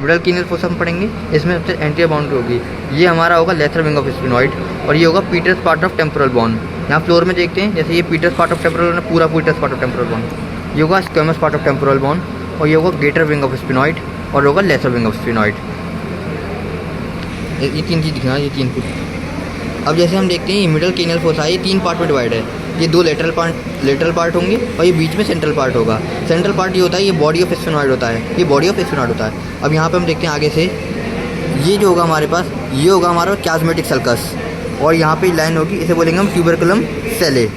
Middle कीनल fossa हम पढ़ेंगे, इसमें सबसे एंटीरियर बाउंड्री होगी, ये हमारा होगा लेसर विंग ऑफ स्फेनॉइड, और ये होगा petrous part of temporal bone. यहाँ फ्लोर में देखते हैं, जैसे ये petrous part of temporal bone, पूरा petrous part of temporal bone, ये होगा squamous part of temporal bone, और ये होगा ग्रेटर विंग ऑफ स्फेनॉइड, और होगा लेसर विंग ऑफ स्फेनॉइड। ये तीन चीज़ दिखना, ये तीन कुछ। अब जैसे हम देखते हैं ये मिडल कीनल फोसा है, ये 3 पार्ट में डिवाइड है, ये 2 लेटरल पार्ट होंगे और ये बीच में सेंट्रल पार्ट होगा। सेंट्रल पार्ट ये होता है, ये बॉडी ऑफ स्फेनॉइड होता है, ये बॉडी ऑफ स्फेनॉइड होता है। अब यहाँ पे हम देखते हैं आगे से, ये जो होगा हमारे पास, ये होगा हमारा क्याज़मेटिक सल्कस, और यहाँ पे लाइन होगी, इसे बोलेंगे हम ट्यूबरकुलम सेले,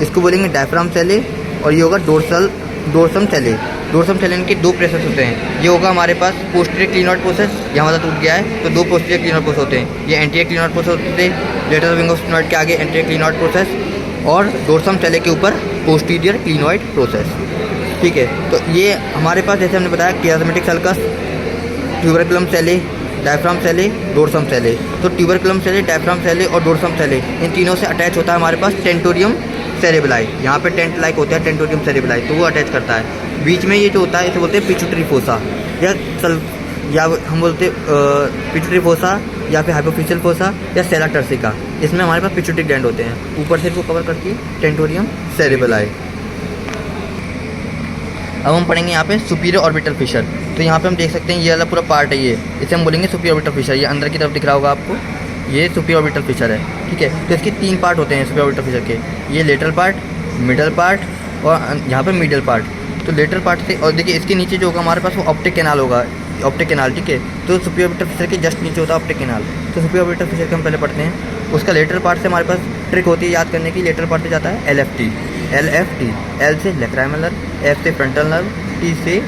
इसको बोलेंगे डायफ्राम सेले, और ये होगा डोर्सम सेले। डोर्सम सेले के 2 प्रोसेस होते हैं, ये होगा हमारे पास पोस्टीरियर क्लीनॉइड प्रोसेस, यहाँ वाला टूट गया है तो 2 पोस्टीरियर क्लीनॉइड प्रोसेस होते हैं, ये एंटीरियर क्लीनॉइड प्रोसेस होते हैं, लेटरल विंग ऑफ स्फेनॉइड के आगे एंटीरियर क्लीनॉइड प्रोसेस, और डोर्सम सेले के ऊपर पोस्टीरियर क्लीनॉइड प्रोसेस। ठीक है, तो ये हमारे पास जैसे हमने बताया क्याज़मेटिक सल्कस, ट्यूबरकुलम सेले, डायफ्राम सेले, डोर्सम सेले। तो ट्यूबरकुलम सेले, डायफ्राम सेले और डोर्सम सेले, इन तीनों से अटैच होता है हमारे पास टेंटोरियम सेरेबेलाई। यहाँ पे टेंट लाइक होता है टेंटोरियम सेरेबेलाई, तो वो अटैच करता है। बीच में ये जो होता है इसे बोलते हैं पिट्यूटरी फोसा, या हम बोलते पिट्यूटरी फोसा, या फिर हाइपोफिशियल फोसा, या सेला टर्सिका। इसमें हमारे पास पिट्यूटरी ग्लैंड होते हैं, ऊपर से इसको कवर करती है टेंटोरियम सेरेबेलाई। अब हम पढ़ेंगे यहाँ पे सुपीरियर ऑर्बिटल फिशर। तो यहाँ पे हम देख सकते हैं ये वाला पूरा पार्ट है, ये इसे हम बोलेंगे सुपीरियर ऑर्बिटल फिशर। ये अंदर की तरफ दिख रहा होगा आपको, ये सुपीरियर ऑर्बिटल फिशर है। ठीक है, तो इसके 3 पार्ट होते हैं सुपीरियर ऑर्बिटल फिशर के, ये लेटरल पार्ट, मिडल पार्ट और यहाँ पे मिडल पार्ट। तो लेटरल पार्ट से, और देखिए इसके नीचे जो होगा हमारे पास वो ऑप्टिक कैनाल होगा, ऑप्टिक कैनाल। ठीक है, तो सुपीरियर ऑर्बिटल फिशर के जस्ट नीचे होता है ऑप्टिक कैनाल। तो सुपीरियर ऑर्बिटल फिशर के हम पहले पढ़ते हैं, उसका लेटरल पार्ट से हमारे पास ट्रिक होती है याद करने की। लेटरल पार्ट से जाता है LFT, L से लेक्राइमल नर्व, F से फ्रंटल नर्व, T से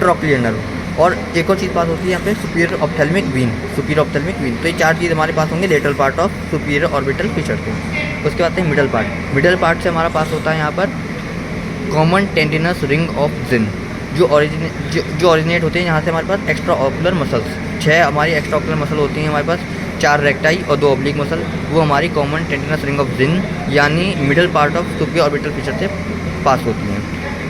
ट्रोक्लियर नर्व, और एक और चीज़ पास होती है यहाँ पे superior ophthalmic vein, superior ophthalmic vein. तो ये 4 चीज़ हमारे पास होंगे lateral part of superior orbital fissure के। उसके बाद है मिडल पार्ट। मिडल पार्ट से हमारा पास होता है यहाँ पर कॉमन टेंडिनस रिंग ऑफ जिन, जो ऑरिजिनेट होते हैं यहाँ से हमारे पास एक्स्ट्रा ऑकुलर मसल्स। 6 हमारी एक्स्ट्रा ऑकुलर मसल होती हैं हमारे पास, 4 रेक्टाई और 2 ऑब्लिक मसल, वो हमारी कॉमन टेंडिनस रिंग ऑफ जिन यानी middle part of superior orbital Fisher से पास होती हैं।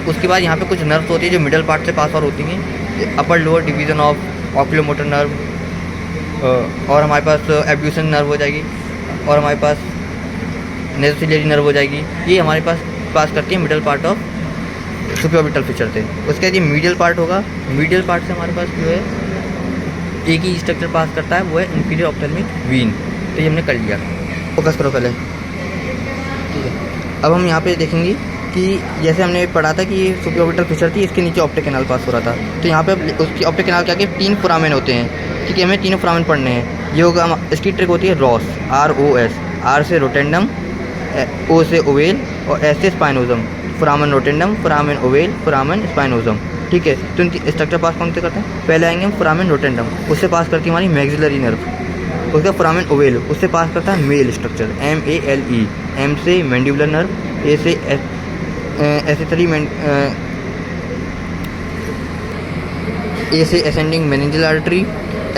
उसके बाद यहाँ पे कुछ नर्व्स होती है जो मिडल पार्ट से पास और होती हैं, upper lower division of oculomotor nerve, और हमारे पास एब्ड्यूसन नर्व हो जाएगी, और हमारे पास नेज़ोसिलियरी नर्व हो जाएगी। ये हमारे पास करती है middle part of superior orbital Fisher से। उसके बाद ये मीडियल पार्ट होगा, मीडियल पार्ट से हमारे पास जो है एक ही स्ट्रक्चर पास करता है, वो है इंफीरियर ऑप्थेल्मिक वीन। तो ये हमने कर लिया, फोकस करो पहले। ठीक है, अब हम यहाँ पे देखेंगे कि जैसे हमने पढ़ा था कि ये सुपीरियर ऑर्बिटल फिशर थी, इसके नीचे ऑप्टिक कैनाल पास हो रहा था। तो यहाँ पे उसकी ऑप्टिक कैनाल के आगे 3 फोरामेन होते हैं। ठीक है, हमें तीनों फोरामेन पढ़ने हैं। ये होगा, इसकी ट्रिक होती है ROS, ROS, R से रोटेंडम, O से ओवेल और S से spinosum. Foramen rotundum, foramen ovale, foramen spinosum. ठीक है, तो इनकी स्ट्रक्चर पास कौन से करते हैं? पहले आएंगे हम फोरामेन रोटेंडम, उससे पास करती है हमारी मैक्सिलरी नर्व। उसका फोरामेन ओवेल, उससे पास करता है मेल स्ट्रक्चर MALE। M से मैंडिबुलर नर्व, A से एसेसरी A से असेंडिंग मेनिंजियल आर्टरी,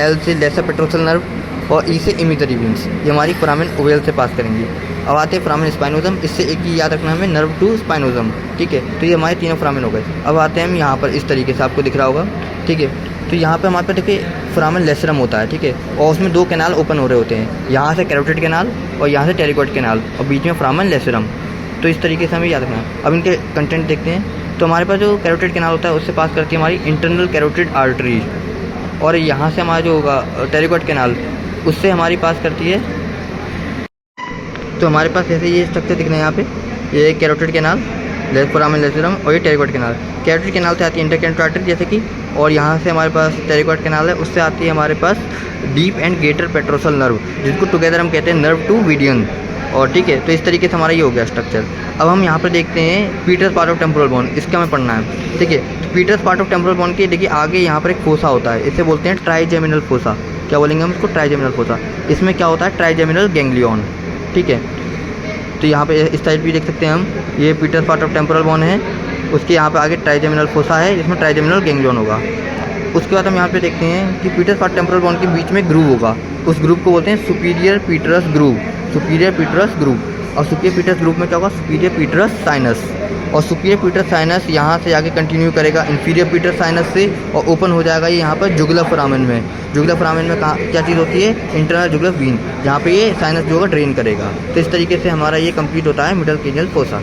L से लेसर पेट्रोसल नर्व, और E से इमिटरी वीन्स। ये हमारी फोरामेन ओवेल से पास करेंगी। अब आते हैं फोरामेन स्पाइनोजम, इससे एक ही याद रखना हमें, नर्व टू स्पाइनोजम। ठीक है, तो ये हमारे तीनों फोरामेन हो गए। अब आते हैं हम यहाँ पर, इस तरीके से आपको दिख रहा होगा। ठीक है, तो यहाँ पे हमारे पास देखिए फोरामेन लेसरम होता है। ठीक है, और उसमें 2 कैनाल ओपन हो रहे होते हैं, यहाँ से कैरोटिड कैनाल और यहाँ से टेरिकॉइड कैनाल, और बीच में फोरामेन लेसरम। तो इस तरीके से हमें याद रखना है। अब इनके कंटेंट देखते हैं। तो हमारे पास जो कैरोटिड कैनाल होता है उससे पास करती है हमारी इंटरनल कैरोटिड आर्टरी, और यहाँ से हमारा जो होगा टेरिकॉइड कैनाल, उससे हमारी पास करती है। तो हमारे पास ऐसे ये स्ट्रक्चर दिख रहे हैं यहाँ पे, ये कैरोटिड कैनाल, फोरामेन लेसरम, और ये टेरिकॉइड कैनाल। कैरोटिड कैनाल से आती है इंटरकैरोटिड आर्टरी जैसे कि, और यहाँ से हमारे पास टेरिकॉइड कैनाल है, उससे आती है हमारे पास deep and greater petrosal nerve, जिसको टुगेदर हम कहते हैं नर्व टू वीडियन। और ठीक है, तो इस तरीके से हमारा ये हो गया स्ट्रक्चर। अब हम यहाँ पर देखते हैं petrous part of temporal bone, इसका हमें पढ़ना है। ठीक है, तो petrous part of temporal bone के देखिए आगे यहाँ पर एक फोसा होता है, इसे बोलते हैं ट्राइजेमिनल फोसा। क्या बोलेंगे हम इसको? Trigeminal fossa. इसमें क्या होता है? Trigeminal ganglion. ठीक है, तो यहाँ पे इस साइड भी देख सकते हैं हम, ये petrous part of temporal bone है, उसके यहाँ पे आगे ट्राइजेमिनल फोसा है, जिसमें ट्राइजेमिनल गैंग्लियन होगा। उसके बाद हम यहाँ पे देखते हैं कि पीटर्स पार्ट टेम्पोरल बोन के बीच में ग्रूव होगा, उस ग्रूव को बोलते हैं superior Peters groove, superior Peters groove. और सुपीरियर पीटरस ग्रूव में क्या होगा? Superior Peters sinus. और सुपीरियर पीटर साइनस यहाँ से आगे कंटिन्यू करेगा इंफीरियर पीटर साइनस से और ओपन हो जाएगा ये यहाँ पर जुगुलर फोरामेन में। जुगुलर फोरामेन में कहाँ क्या चीज़ होती है, इंटरनल जुगुलर वीन, जहाँ पे ये साइनस जो होगा ड्रेन करेगा। तो इस तरीके से हमारा ये कंप्लीट होता है मिडल क्रेनियल फोसा।